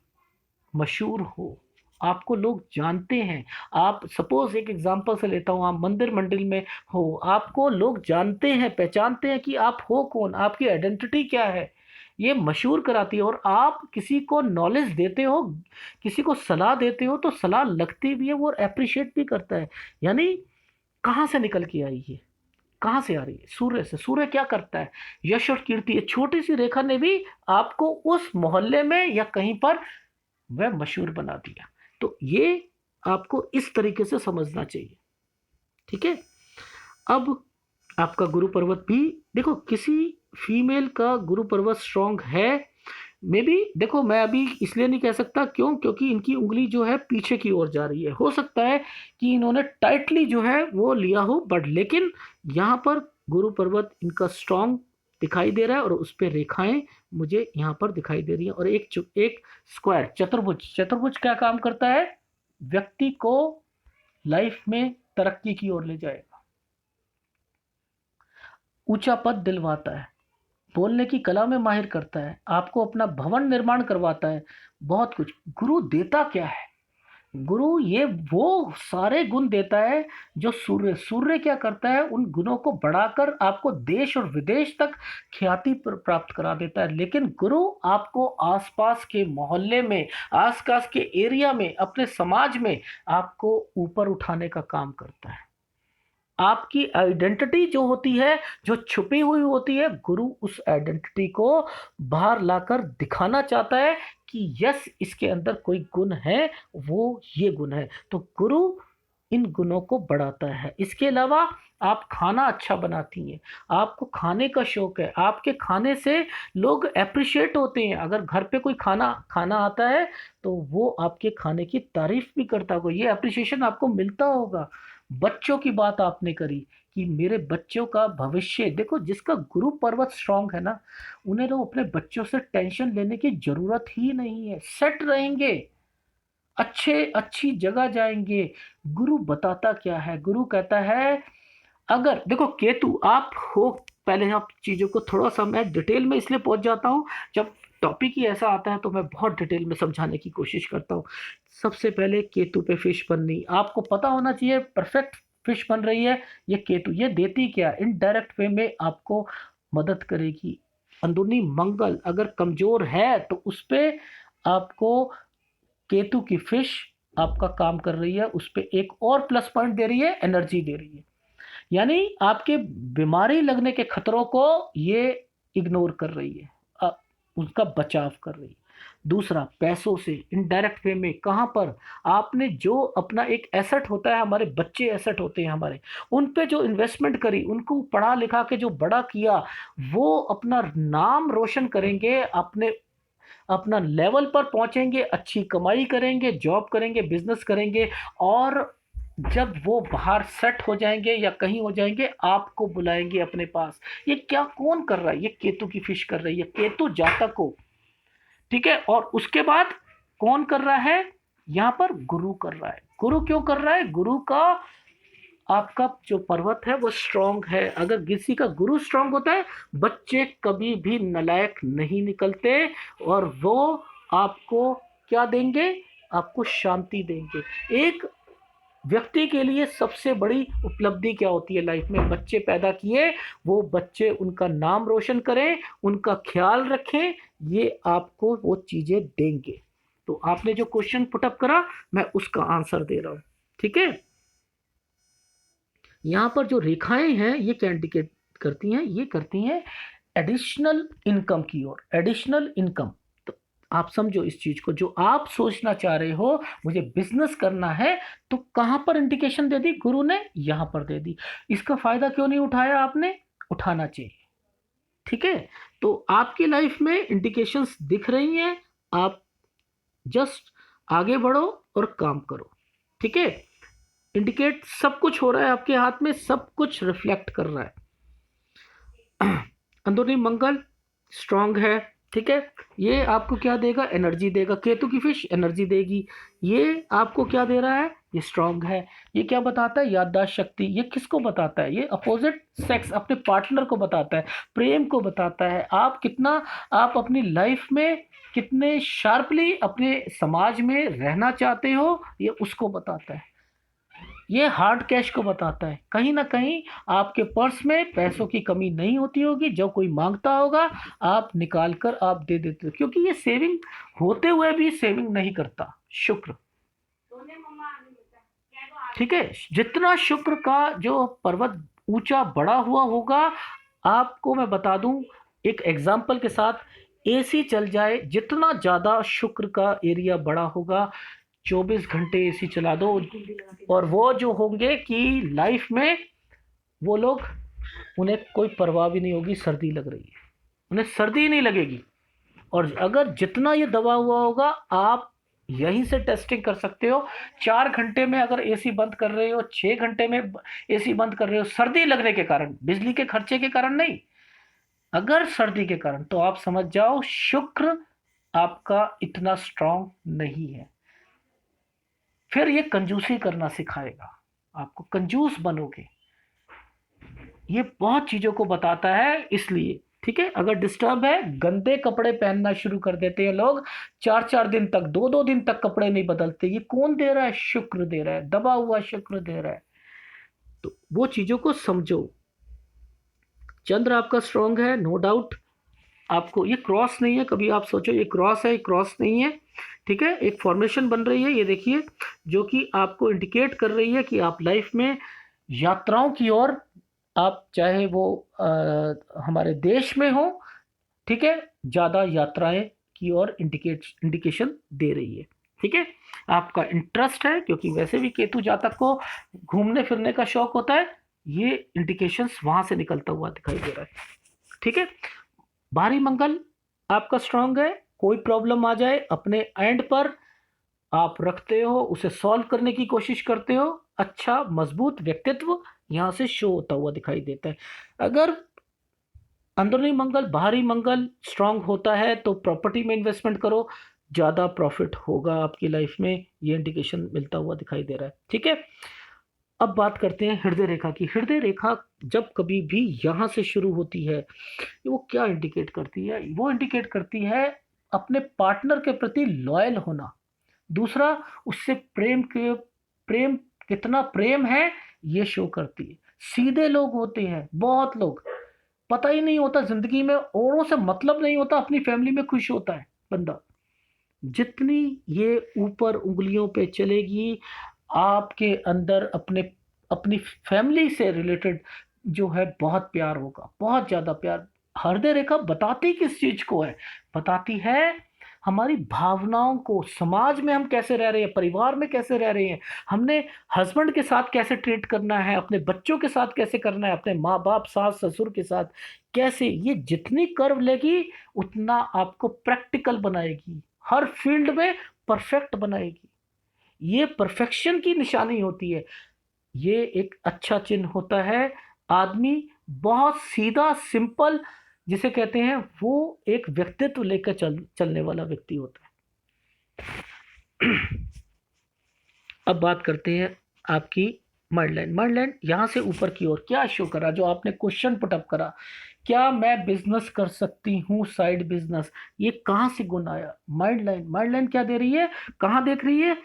मशहूर हो, आपको लोग जानते हैं। आप सपोज एक एग्जांपल से लेता हूँ, आप मंदिर मंडल में हो, आपको लोग जानते हैं, पहचानते हैं कि आप हो कौन, आपकी आइडेंटिटी क्या है, ये मशहूर कराती है। और आप किसी को नॉलेज देते हो, किसी को सलाह देते हो, तो सलाह लगती भी है, वो अप्रिशिएट भी करता है। यानी कहाँ से निकल के आई है, कहाँ से आ रही है, सूर्य से। सूर्य क्या करता है, यश और कीर्ति। ये छोटी सी रेखा ने भी आपको उस मोहल्ले में या कहीं पर वह मशहूर बना दिया। तो ये आपको इस तरीके से समझना चाहिए। ठीक है। अब आपका गुरु पर्वत भी देखो, किसी फीमेल का गुरु पर्वत स्ट्रांग है मे बी देखो, मैं अभी इसलिए नहीं कह सकता, क्यों? क्योंकि इनकी उंगली जो है पीछे की ओर जा रही है। हो सकता है कि इन्होंने टाइटली जो है वो लिया हो, बट लेकिन यहाँ पर गुरु पर्वत इनका स्ट्रांग दिखाई दे रहा है और उस पर रेखाएं मुझे यहाँ पर दिखाई दे रही हैं। और एक स्क्वायर, चतुर्भुज, चतुर्भुज क्या काम करता है? व्यक्ति को लाइफ में तरक्की की ओर ले जाएगा, ऊंचा पद दिलवाता है, बोलने की कला में माहिर करता है, आपको अपना भवन निर्माण करवाता है, बहुत कुछ। गुरु देता क्या है? गुरु ये वो सारे गुण देता है जो सूर्य, सूर्य क्या करता है? उन गुणों को बढ़ाकर आपको देश और विदेश तक ख्याति प्राप्त करा देता है। लेकिन गुरु आपको आसपास के मोहल्ले में, आसपास के एरिया में, अपने समाज में आपको ऊपर उठाने का काम करता है। आपकी आइडेंटिटी जो होती है, जो छुपी हुई होती है, गुरु उस आइडेंटिटी को बाहर लाकर दिखाना चाहता है कि यस, इसके अंदर कोई गुण है, वो ये गुण है। तो गुरु इन गुणों को बढ़ाता है। इसके अलावा आप खाना अच्छा बनाती हैं, आपको खाने का शौक है, आपके खाने से लोग अप्रिशिएट होते हैं। अगर घर पे कोई खाना खाना आता है तो वो आपके खाने की तारीफ भी करता होगा, ये अप्रिशिएशन आपको मिलता होगा। बच्चों की बात आपने करी कि मेरे बच्चों का भविष्य देखो, जिसका गुरु पर्वत स्ट्रांग है ना, उन्हें तो अपने बच्चों से टेंशन लेने की जरूरत ही नहीं है, सेट रहेंगे, अच्छी जगह जाएंगे। गुरु बताता क्या है? गुरु कहता है, अगर देखो केतु आप हो, पहले आप चीजों को थोड़ा सा मैं डिटेल में इसलिए पहुंच जाता हूं, जब टॉपिक ही ऐसा आता है तो मैं बहुत डिटेल में समझाने की कोशिश करता हूं। सबसे पहले केतु पे फिश बननी आपको पता होना चाहिए, परफेक्ट फिश बन रही है, ये केतु। ये देती क्या? इनडायरेक्ट वे में आपको मदद करेगी। अंदरूनी मंगल अगर कमजोर है तो उस पे आपको केतु की फिश आपका काम कर रही है, उस पे एक और प्लस पॉइंट दे रही है, एनर्जी दे रही है। यानी आपके बीमारी लगने के खतरों को ये इग्नोर कर रही है, उसका बचाव कर रही है। दूसरा, पैसों से इनडायरेक्ट वे में, कहाँ पर आपने जो अपना एक एसेट होता है, हमारे बच्चे एसेट होते हैं हमारे, उन पे जो इन्वेस्टमेंट करी, उनको पढ़ा लिखा के जो बड़ा किया, वो अपना नाम रोशन करेंगे, अपने अपना लेवल पर पहुंचेंगे, अच्छी कमाई करेंगे, जॉब करेंगे, बिजनेस करेंगे, और जब वो बाहर सेट हो जाएंगे या कहीं हो जाएंगे, आपको बुलाएंगे अपने पास। ये क्या कौन कर रहा है? ये केतु की फिश कर रही है, केतु जातक को, ठीक है। और उसके बाद कौन कर रहा है? यहां पर गुरु कर रहा है। गुरु क्यों कर रहा है? गुरु का आपका जो पर्वत है वो स्ट्रांग है। अगर किसी का गुरु स्ट्रांग होता है, बच्चे कभी भी नालायक नहीं निकलते, और वो आपको क्या देंगे? आपको शांति देंगे। एक व्यक्ति के लिए सबसे बड़ी उपलब्धि क्या होती है लाइफ में? बच्चे पैदा किए, वो बच्चे उनका नाम रोशन करें, उनका ख्याल रखें, ये आपको वो चीजें देंगे। तो आपने जो क्वेश्चन पुटअप करा, मैं उसका आंसर दे रहा हूं, ठीक है। यहां पर जो रेखाएं हैं ये क्या इंडिकेट करती हैं? ये करती हैं एडिशनल इनकम की ओर, एडिशनल इनकम। तो आप समझो इस चीज को, जो आप सोचना चाह रहे हो मुझे बिजनेस करना है, तो कहां पर इंडिकेशन दे दी गुरु ने? यहां पर दे दी। इसका फायदा क्यों नहीं उठाया आपने? उठाना चाहिए, ठीक है। तो आपकी लाइफ में इंडिकेशंस दिख रही हैं, आप जस्ट आगे बढ़ो और काम करो, ठीक है। इंडिकेट सब कुछ हो रहा है आपके हाथ में, सब कुछ रिफ्लेक्ट कर रहा है। अंदरूनी मंगल स्ट्रांग है, ठीक है। ये आपको क्या देगा? एनर्जी देगा। केतु की फिश एनर्जी देगी। ये आपको क्या दे रहा है? ये स्ट्रांग है। ये क्या बताता है? याददाश्त शक्ति। ये किसको बताता है? ये अपोजिट सेक्स, अपने पार्टनर को बताता है, प्रेम को बताता है। आप कितना, आप अपनी लाइफ में कितने शार्पली अपने समाज में रहना चाहते हो, ये उसको बताता है। ये हार्ड कैश को बताता है। कहीं ना कहीं आपके पर्स में पैसों की कमी नहीं होती होगी, जब कोई मांगता होगा आप निकाल कर आप दे देते हो, क्योंकि ये सेविंग होते हुए भी सेविंग नहीं करता शुक्र, ठीक है। जितना शुक्र का जो पर्वत ऊंचा बड़ा हुआ होगा, आपको मैं बता दूं एक एग्जाम्पल के साथ, एसी चल जाए, जितना ज़्यादा शुक्र का एरिया बड़ा होगा, 24 घंटे एसी चला दो, और वो जो होंगे कि लाइफ में वो लोग, उन्हें कोई परवाह भी नहीं होगी सर्दी लग रही है, उन्हें सर्दी ही नहीं लगेगी। और अगर जितना ये दबा हुआ होगा, आप यहीं से टेस्टिंग कर सकते हो। 4 घंटे में अगर एसी बंद कर रहे हो, 6 घंटे में एसी बंद कर रहे हो, सर्दी लगने के कारण, बिजली के खर्चे के कारण नहीं, अगर सर्दी के कारण, तो आप समझ जाओ शुक्र आपका इतना स्ट्रांग नहीं है। फिर ये कंजूसी करना सिखाएगा, आपको कंजूस बनोगे। ये बहुत चीजों को बताता है, इसलिए ठीक है। अगर डिस्टर्ब है, गंदे कपड़े पहनना शुरू कर देते हैं लोग, 4 4 दिन तक, 2 2 दिन तक कपड़े नहीं बदलते। ये कौन दे रहा है? शुक्र दे रहा है, दबा हुआ शुक्र दे रहा है। तो वो चीजों को समझो। चंद्र आपका स्ट्रांग है, नो डाउट। आपको ये क्रॉस नहीं है, कभी आप सोचो ये क्रॉस है, ये क्रॉस नहीं है, ठीक है। एक फॉर्मेशन बन रही है, ये देखिए, जो कि आपको इंडिकेट कर रही है कि आप लाइफ में यात्राओं की ओर, आप चाहे वो हमारे देश में हो, ठीक है, ज़्यादा यात्राएं की ओर इंडिकेशन दे रही है, ठीक है। आपका इंटरेस्ट है, क्योंकि वैसे भी केतु जातक को घूमने फिरने का शौक होता है, ये इंडिकेशंस वहां से निकलता हुआ दिखाई दे रहा है, ठीक है। भारी मंगल आपका स्ट्रांग है, कोई प्रॉब्लम आ जाए अपने एंड पर आप रखते हो, उसे सॉल्व करने की कोशिश करते हो। अच्छा मजबूत व्यक्तित्व यहां से शो होता हुआ दिखाई देता है। अगर अंदरूनी मंगल, बाहरी मंगल स्ट्रांग होता है तो प्रॉपर्टी में इन्वेस्टमेंट करो, ज़्यादा प्रॉफिट होगा आपकी लाइफ में, ये इंडिकेशन मिलता हुआ दिखाई दे रहा है, ठीक है। अब बात करते हैं हृदय रेखा की। हृदय रेखा जब कभी भी यहाँ से शुरू होती है, वो क्या इंडिकेट करती है? वो इंडिकेट करती है अपने पार्टनर के प्रति लॉयल होना। दूसरा, उससे प्रेम कितना प्रेम है, ये शो करती है। सीधे लोग होते हैं बहुत लोग, पता ही नहीं होता जिंदगी में, औरों से मतलब नहीं होता, अपनी फैमिली में खुश होता है बंदा। जितनी ये ऊपर उंगलियों पे चलेगी, आपके अंदर अपनी फैमिली से रिलेटेड जो है बहुत प्यार होगा, बहुत ज्यादा प्यार। हृदय रेखा बताती किस चीज को है? बताती है हमारी भावनाओं को, समाज में हम कैसे रह रहे हैं, परिवार में कैसे रह रहे हैं, हमने हस्बैंड के साथ कैसे ट्रीट करना है, अपने बच्चों के साथ कैसे करना है, अपने माँ बाप सास ससुर के साथ कैसे। ये जितनी कर्व लेगी उतना आपको प्रैक्टिकल बनाएगी, हर फील्ड में परफेक्ट बनाएगी। ये परफेक्शन की निशानी होती है, ये एक अच्छा चिन्ह होता है। आदमी बहुत सीधा सिंपल, जिसे कहते हैं, वो एक व्यक्तित्व लेकर चलने वाला व्यक्ति होता है। अब बात करते हैं आपकी माइंडलाइन। माइंडलाइन यहाँ से ऊपर की ओर क्या शो करा, जो आपने क्वेश्चन पुटअप करा, क्या मैं बिजनेस कर सकती हूँ, साइड बिजनेस, ये कहाँ से गुण आया? माइंडलाइन, माइंडलाइन क्या दे रही है, कहाँ देख रही है?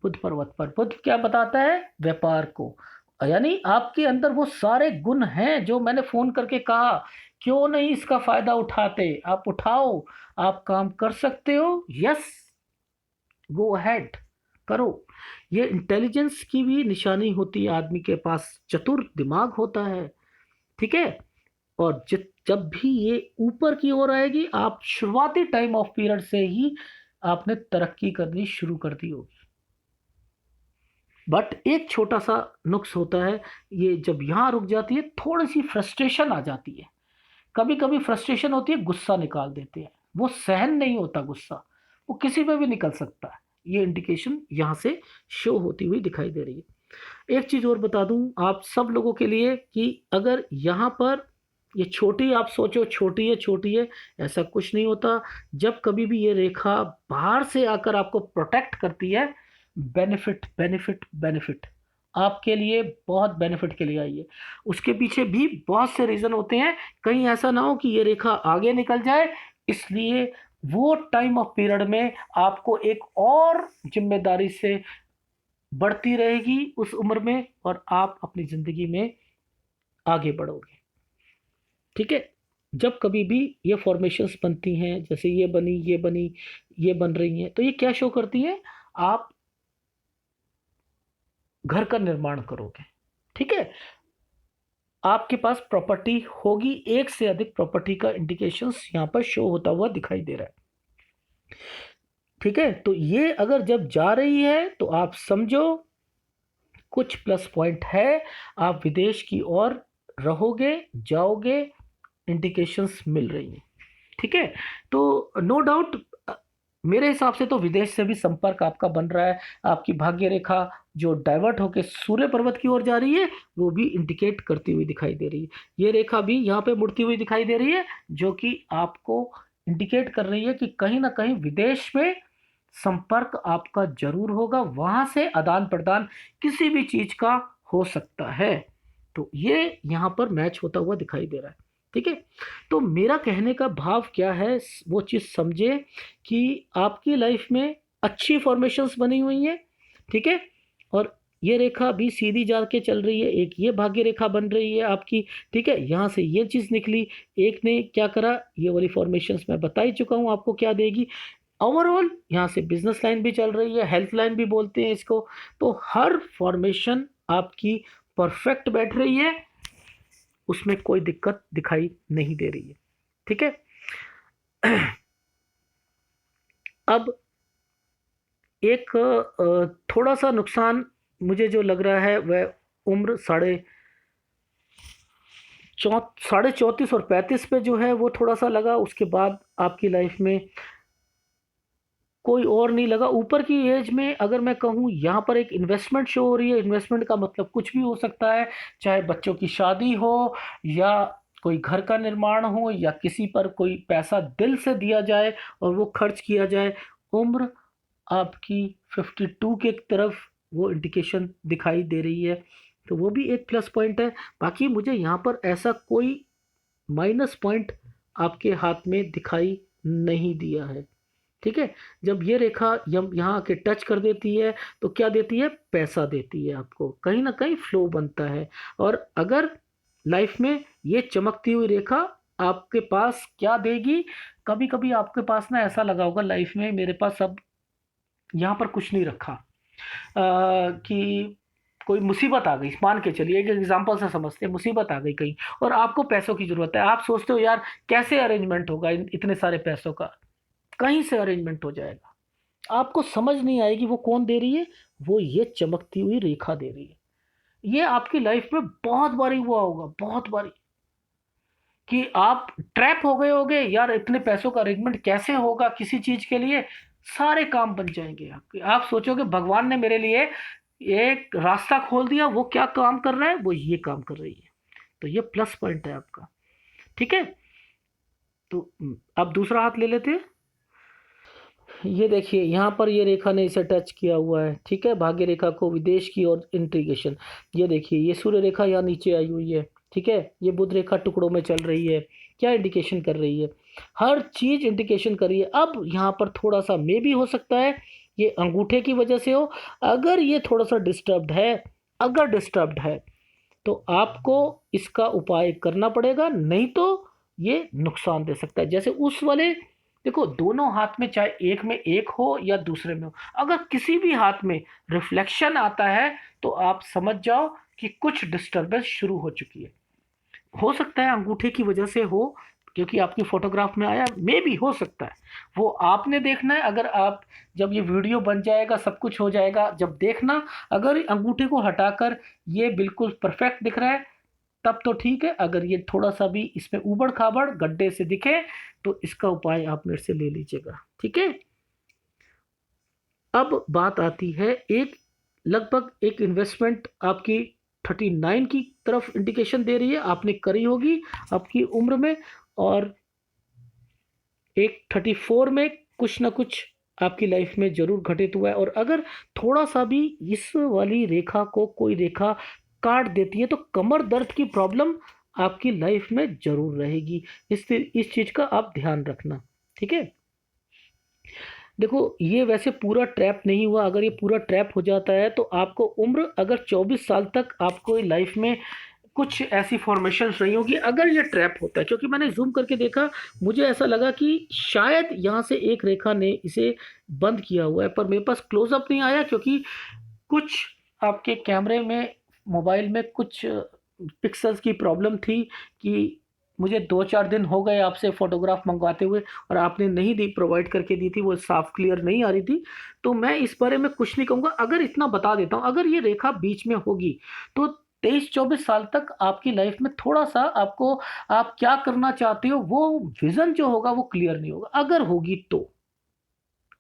बुध पर्वत पर। बुध क्या बताता है? व्यापार को। यानी आपके अंदर वो सारे गुण हैं जो मैंने फोन करके कहा, क्यों नहीं इसका फायदा उठाते? आप उठाओ, आप काम कर सकते हो। यस, गो अहेड, करो। ये इंटेलिजेंस की भी निशानी होती है, आदमी के पास चतुर दिमाग होता है, ठीक है। और जब भी ये ऊपर की ओर आएगी, आप शुरुआती टाइम ऑफ पीरियड से ही आपने तरक्की करनी शुरू कर दी होगी। बट एक छोटा सा नुक्स होता है, ये जब यहाँ रुक जाती है, थोड़ी सी फ्रस्ट्रेशन आ जाती है। कभी कभी फ्रस्ट्रेशन होती है, गुस्सा निकाल देते हैं, वो सहन नहीं होता गुस्सा, वो किसी पे भी निकल सकता है। ये इंडिकेशन यहाँ से शो होती हुई दिखाई दे रही है। एक चीज और बता दूं आप सब लोगों के लिए, कि अगर यहाँ पर ये छोटी, आप सोचो छोटी है छोटी है, ऐसा कुछ नहीं होता। जब कभी भी ये रेखा बाहर से आकर आपको प्रोटेक्ट करती है, बेनिफिट बेनिफिट बेनिफिट, आपके लिए बहुत बेनिफिट के लिए आई है। उसके पीछे भी बहुत से रीजन होते हैं, कहीं ऐसा ना हो कि ये रेखा आगे निकल जाए, इसलिए वो टाइम ऑफ पीरियड में आपको एक और जिम्मेदारी से बढ़ती रहेगी उस उम्र में, और आप अपनी जिंदगी में आगे बढ़ोगे, ठीक है। जब कभी भी ये फॉर्मेशंस बनती हैं, जैसे ये बनी, ये बनी, ये बन रही हैं, तो ये क्या शो करती हैं? आप घर का निर्माण करोगे, ठीक है। आपके पास प्रॉपर्टी होगी, एक से अधिक प्रॉपर्टी का इंडिकेशंस यहाँ पर शो होता हुआ दिखाई दे रहा है, ठीक है। तो ये अगर जब जा रही है तो आप समझो कुछ प्लस पॉइंट है, आप विदेश की ओर रहोगे, जाओगे, इंडिकेशंस मिल रही हैं, ठीक है। तो नो डाउट मेरे हिसाब से तो विदेश से भी संपर्क आपका बन रहा है। आपकी भाग्य रेखा जो डाइवर्ट होकर सूर्य पर्वत की ओर जा रही है वो भी इंडिकेट करती हुई दिखाई दे रही है। ये रेखा भी यहाँ पे मुड़ती हुई दिखाई दे रही है जो कि आपको इंडिकेट कर रही है कि कहीं ना कहीं विदेश में संपर्क आपका जरूर होगा, वहां से आदान प्रदान किसी भी चीज का हो सकता है। तो ये यहाँ पर मैच होता हुआ दिखाई दे रहा है। ठीक है। तो मेरा कहने का भाव क्या है वो चीज़ समझे कि आपकी लाइफ में अच्छी फॉर्मेशंस बनी हुई हैं। ठीक है। और ये रेखा भी सीधी जा के चल रही है, एक ये भाग्य रेखा बन रही है आपकी। ठीक है। यहाँ से ये चीज़ निकली, एक ने क्या करा, ये वाली फॉर्मेशंस मैं बता ही चुका हूँ आपको क्या देगी। ओवरऑल यहाँ से बिजनेस लाइन भी चल रही है, हेल्थ लाइन भी बोलते हैं इसको। तो हर फॉर्मेशन आपकी परफेक्ट बैठ रही है, उसमें कोई दिक्कत दिखाई नहीं दे रही है। ठीक है। अब एक थोड़ा सा नुकसान मुझे जो लग रहा है वह उम्र साढ़े 34 और 35 पे जो है वो थोड़ा सा लगा। उसके बाद आपकी लाइफ में कोई और नहीं लगा। ऊपर की एज में अगर मैं कहूँ यहाँ पर एक इन्वेस्टमेंट शो हो रही है। इन्वेस्टमेंट का मतलब कुछ भी हो सकता है, चाहे बच्चों की शादी हो या कोई घर का निर्माण हो या किसी पर कोई पैसा दिल से दिया जाए और वो खर्च किया जाए। उम्र आपकी 52 के तरफ वो इंडिकेशन दिखाई दे रही है, तो वो भी एक प्लस पॉइंट है। बाकी मुझे यहाँ पर ऐसा कोई माइनस पॉइंट आपके हाथ में दिखाई नहीं दिया है। ठीक है। जब ये रेखा यहाँ आके टच कर देती है तो क्या देती है, पैसा देती है आपको, कहीं ना कहीं फ्लो बनता है। और अगर लाइफ में ये चमकती हुई रेखा आपके पास क्या देगी, कभी कभी आपके पास ना ऐसा लगा होगा लाइफ में मेरे पास अब यहाँ पर कुछ नहीं रखा, कि कोई मुसीबत आ गई, मान के चलिए एक एग्जांपल से समझते हैं, मुसीबत आ गई कहीं और आपको पैसों की जरूरत है। आप सोचते हो यार कैसे अरेंजमेंट होगा इतने सारे पैसों का, कहीं से अरेंजमेंट हो जाएगा। आपको समझ नहीं आएगी वो कौन दे रही है, वो ये चमकती हुई रेखा दे रही है। ये आपकी लाइफ में बहुत बारी हुआ होगा, बहुत बारी, कि आप ट्रैप हो गए होगे यार इतने पैसों का अरेंजमेंट कैसे होगा किसी चीज के लिए। सारे काम बन जाएंगे आपके। आप सोचोगे भगवान ने मेरे लिए एक रास्ता खोल दिया, वो क्या काम कर रहा है, वो ये काम कर रही है। तो ये प्लस पॉइंट है आपका। ठीक है। तो अब दूसरा हाथ ले लेते हैं। ये देखिए यहाँ पर ये रेखा ने इसे टच किया हुआ है। ठीक है। भाग्य रेखा को विदेश की ओर इंट्रीगेशन। ये देखिए ये सूर्य रेखा यहाँ नीचे आई हुई है। ठीक है। ये बुध रेखा टुकड़ों में चल रही है। क्या इंडिकेशन कर रही है, हर चीज इंडिकेशन कर रही है। अब यहाँ पर थोड़ा सा मे भी हो सकता है ये अंगूठे की वजह से हो। अगर ये थोड़ा सा डिस्टर्ब्ड है, अगर डिस्टर्ब्ड है तो आपको इसका उपाय करना पड़ेगा, नहीं तो ये नुकसान दे सकता है। जैसे उस वाले देखो दोनों हाथ में, चाहे एक में एक हो या दूसरे में हो, अगर किसी भी हाथ में रिफ्लेक्शन आता है तो आप समझ जाओ कि कुछ डिस्टरबेंस शुरू हो चुकी है। हो सकता है अंगूठे की वजह से हो, क्योंकि आपकी फोटोग्राफ में आया, मे भी हो सकता है। वो आपने देखना है। अगर आप जब ये वीडियो बन जाएगा सब कुछ हो जाएगा जब देखना, अगर अंगूठे को हटाकर ये बिल्कुल परफेक्ट दिख रहा है तब तो ठीक है। अगर ये थोड़ा सा भी इसमें ऊबड़ खाबड़ गड्ढे से दिखे तो इसका उपाय आप मेरे से ले लीजिएगा। ठीक है। अब बात आती है एक लगभग एक इन्वेस्टमेंट आपकी 39 की तरफ इंडिकेशन दे रही है, आपने करी होगी आपकी उम्र में। और एक 34 में कुछ ना कुछ आपकी लाइफ में जरूर घटित हुआ है। और अगर थोड़ा सा भी इस वाली रेखा को कोई रेखा काट देती है तो कमर दर्द की प्रॉब्लम आपकी लाइफ में जरूर रहेगी। इस चीज का आप ध्यान रखना। ठीक है। देखो ये वैसे पूरा ट्रैप नहीं हुआ। अगर ये पूरा ट्रैप हो जाता है तो आपको उम्र अगर 24 साल तक आपको लाइफ में कुछ ऐसी फॉर्मेशंस रही होगी अगर ये ट्रैप होता है। क्योंकि मैंने जूम करके देखा, मुझे ऐसा लगा कि शायद यहाँ से एक रेखा ने इसे बंद किया हुआ है, पर मेरे पास क्लोजअप नहीं आया क्योंकि कुछ आपके कैमरे में, मोबाइल में कुछ पिक्सल्स की प्रॉब्लम थी कि मुझे 2-4 दिन हो गए आपसे फ़ोटोग्राफ मंगवाते हुए और आपने नहीं दी, प्रोवाइड करके दी थी, वो साफ क्लियर नहीं आ रही थी। तो मैं इस बारे में कुछ नहीं कहूँगा। अगर इतना बता देता हूँ, अगर ये रेखा बीच में होगी तो 23-24 साल तक आपकी लाइफ में थोड़ा सा आपको, आप क्या करना चाहते हो वो विजन जो होगा वो क्लियर नहीं होगा। अगर होगी तो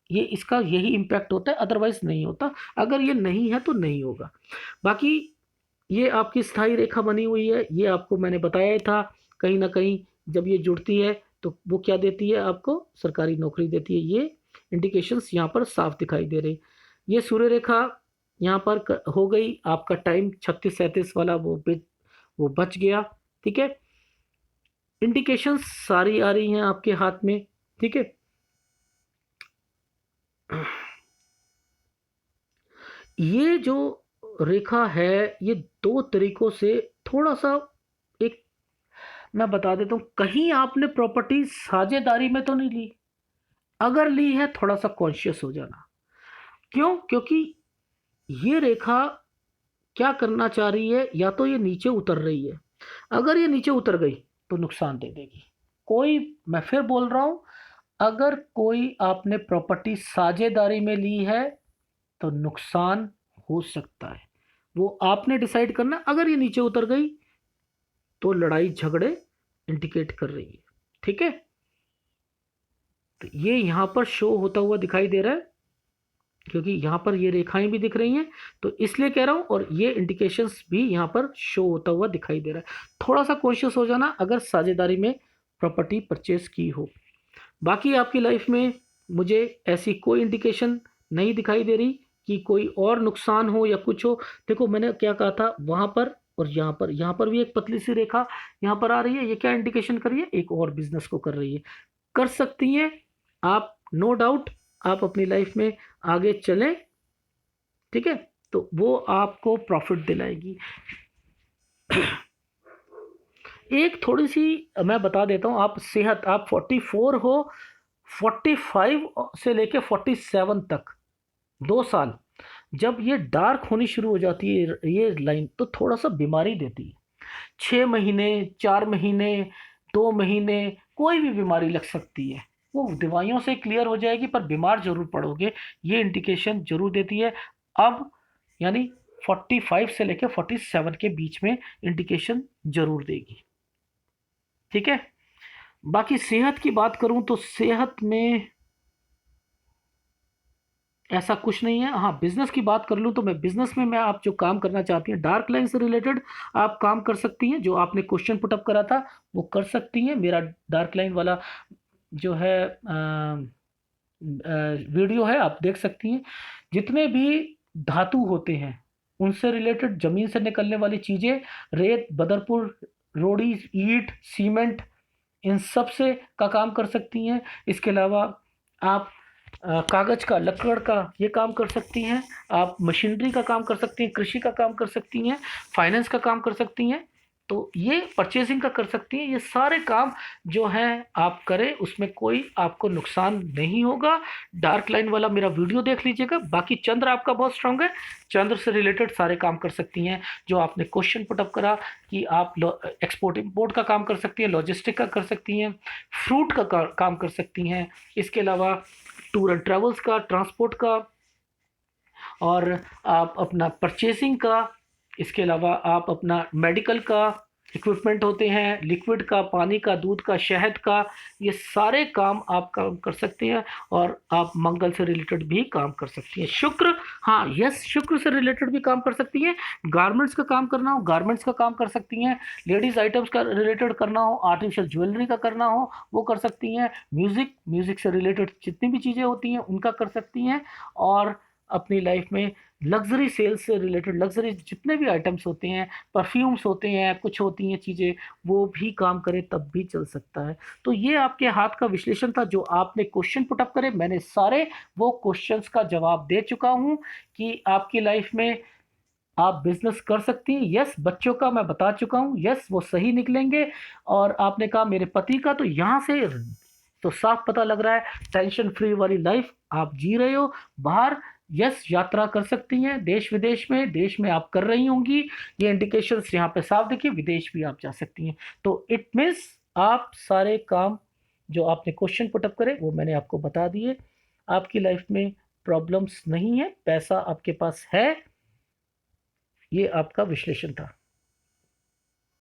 ये इसका यही इम्पैक्ट होता है, अदरवाइज नहीं होता। अगर ये नहीं है तो नहीं होगा। बाकी ये आपकी स्थायी रेखा बनी हुई है, ये आपको मैंने बताया ही था। कहीं ना कहीं जब ये जुड़ती है तो वो क्या देती है, आपको सरकारी नौकरी देती है। ये इंडिकेशंस यहाँ पर साफ दिखाई दे रही। ये सूर्य रेखा यहाँ पर हो गई। आपका टाइम 36-37 वाला वो बच गया। ठीक है, इंडिकेशंस सारी आ रही हैं आपके हाथ में। ठीक है, ये जो रेखा है ये दो तरीकों से थोड़ा सा, एक मैं बता देता हूँ, कहीं आपने प्रॉपर्टी साझेदारी में तो नहीं ली। अगर ली है थोड़ा सा कॉन्शियस हो जाना। क्यों? क्योंकि ये रेखा क्या करना चाह रही है, या तो ये नीचे उतर रही है। अगर ये नीचे उतर गई तो नुकसान दे देगी। कोई, मैं फिर बोल रहा हूँ, अगर कोई आपने प्रॉपर्टी साझेदारी में ली है तो नुकसान हो सकता है। वो आपने डिसाइड करना। अगर ये नीचे उतर गई तो लड़ाई झगड़े इंडिकेट कर रही है। ठीक है, तो ये यहां पर शो होता हुआ दिखाई दे रहा है, क्योंकि यहां पर ये रेखाएं भी दिख रही हैं तो इसलिए कह रहा हूं। और ये इंडिकेशंस भी यहां पर शो होता हुआ दिखाई दे रहा है। थोड़ा सा कॉन्शियस हो जाना अगर साझेदारी में प्रॉपर्टी परचेस की हो। बाकी आपकी लाइफ में मुझे ऐसी कोई इंडिकेशन नहीं दिखाई दे रही कि कोई और नुकसान हो या कुछ हो। देखो मैंने क्या कहा था, वहां पर और यहाँ पर भी एक पतली सी रेखा यहाँ पर आ रही है। ये क्या इंडिकेशन कर रही है? एक और बिजनेस को कर रही है। कर सकती हैं आप, नो डाउट। आप अपनी लाइफ में आगे चलें, ठीक है, तो वो आपको प्रॉफिट दिलाएगी। एक थोड़ी सी मैं बता देता हूँ, आप सेहत, आप 44 हो, 45 से लेके 47 तक 2 साल, जब ये डार्क होनी शुरू हो जाती है ये लाइन, तो थोड़ा सा बीमारी देती है। 6 महीने, 4 महीने, 2 महीने, कोई भी बीमारी लग सकती है। वो दवाइयों से क्लियर हो जाएगी पर बीमार जरूर पड़ोगे, ये इंडिकेशन जरूर देती है। अब यानी 45 से लेकर 47 के बीच में इंडिकेशन जरूर देगी। ठीक है, बाकी सेहत की बात करूं तो सेहत में ऐसा कुछ नहीं है। हाँ, बिजनेस की बात कर लूँ तो मैं बिजनेस में, मैं आप जो काम करना चाहती हैं डार्क लाइन से रिलेटेड आप काम कर सकती हैं। जो आपने क्वेश्चन पुटअप करा था वो कर सकती हैं। मेरा डार्क लाइन वाला जो है वीडियो है, आप देख सकती हैं। जितने भी धातु होते हैं उनसे रिलेटेड, जमीन से निकलने वाली चीज़ें, रेत, बदरपुर, रोड़ी, ईंट, सीमेंट, इन सब से का काम कर सकती हैं। इसके अलावा आप कागज़ का, लकड़ का ये काम कर सकती हैं। आप मशीनरी का काम कर सकती हैं, कृषि का काम कर सकती हैं, फाइनेंस का काम कर सकती हैं, तो ये परचेजिंग का कर सकती हैं। ये सारे काम जो हैं आप करें, उसमें कोई आपको नुकसान नहीं होगा। डार्क लाइन वाला मेरा वीडियो देख लीजिएगा। बाकी चंद्र आपका बहुत स्ट्रांग है, चंद्र से रिलेटेड सारे काम कर सकती हैं। जो आपने क्वेश्चन पुटअप करा कि आप एक्सपोर्ट इम्पोर्ट का काम कर सकती हैं, लॉजिस्टिक का कर सकती हैं, फ्रूट का काम कर सकती हैं। इसके अलावा टूर एंड ट्रेवल्स का, ट्रांसपोर्ट का, और आप अपना परचेसिंग का, इसके अलावा आप अपना मेडिकल का इक्विपमेंट होते हैं, लिक्विड का, पानी का, दूध का, शहद का, ये सारे काम आप काम कर सकते हैं। और आप मंगल से रिलेटेड भी काम कर सकती हैं। शुक्र, हाँ यस, शुक्र से रिलेटेड भी काम कर सकती हैं। गारमेंट्स का काम करना हो, गारमेंट्स का काम कर सकती हैं। लेडीज़ आइटम्स का रिलेटेड करना हो, आर्टिफिशियल ज्वेलरी का करना हो, वो कर सकती हैं। म्यूज़िक से रिलेटेड जितनी भी चीज़ें होती हैं उनका कर सकती हैं। और अपनी लाइफ में लग्जरी सेल्स से रिलेटेड, लग्जरी जितने भी आइटम्स होते हैं, परफ्यूम्स होते हैं, कुछ होती हैं चीज़ें, वो भी काम करें तब भी चल सकता है। तो ये आपके हाथ का विश्लेषण था। जो आपने क्वेश्चन पुटअप करे, मैंने सारे वो क्वेश्चंस का जवाब दे चुका हूँ कि आपकी लाइफ में आप बिजनेस कर सकती हैं। यस, बच्चों का मैं बता चुका हूँ, यस वो सही निकलेंगे। और आपने कहा मेरे पति का, तो यहाँ से तो साफ पता लग रहा है टेंशन फ्री वाली लाइफ आप जी रहे हो। बाहर यस यात्रा कर सकती हैं, देश विदेश में, देश में आप कर रही होंगी, ये इंडिकेशंस यहाँ पे साफ देखिए। विदेश भी आप जा सकती हैं। तो इट मीन्स आप सारे काम जो आपने क्वेश्चन पुटअप करे वो मैंने आपको बता दिए। आपकी लाइफ में प्रॉब्लम्स नहीं है, पैसा आपके पास है। ये आपका विश्लेषण था।